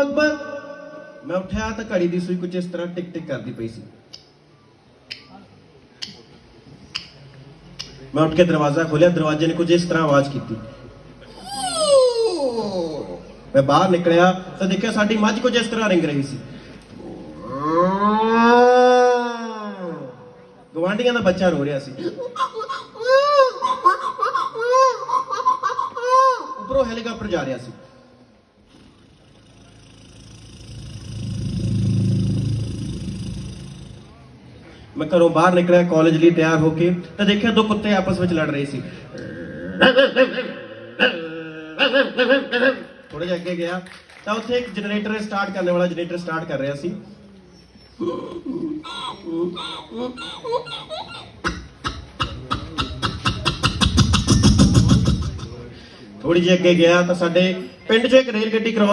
अकबर। मैं उठा तो घड़ी की सूई कुछ इस तरह टिक टिक करती पई सी। मैं उठ के दरवाजा खोलिया, दरवाजे ने कुछ इस तरह आवाज की। मैं बाहर निकलिया तो देखा साडी मझ कुछ इस तरह रिंग रही सी। गवांढियां दा बच्चा रो रहा सी। उपरों हेलीकॉप्टर जा रहा सी। मैं घरों बाहर निकलिया कॉलेज लिए तैयार होके तो देखा दो कुत्ते आपस में लड़ रहे सी। थोड़े जिहा अगे गया तो उत्थे एक जनरेटर स्टार्ट करने वाला जनरेटर स्टार्ट कर रहा सी। थोड़ी जी अगे गया तो साडे पिंड चों एक रेल गड्डी क्रॉस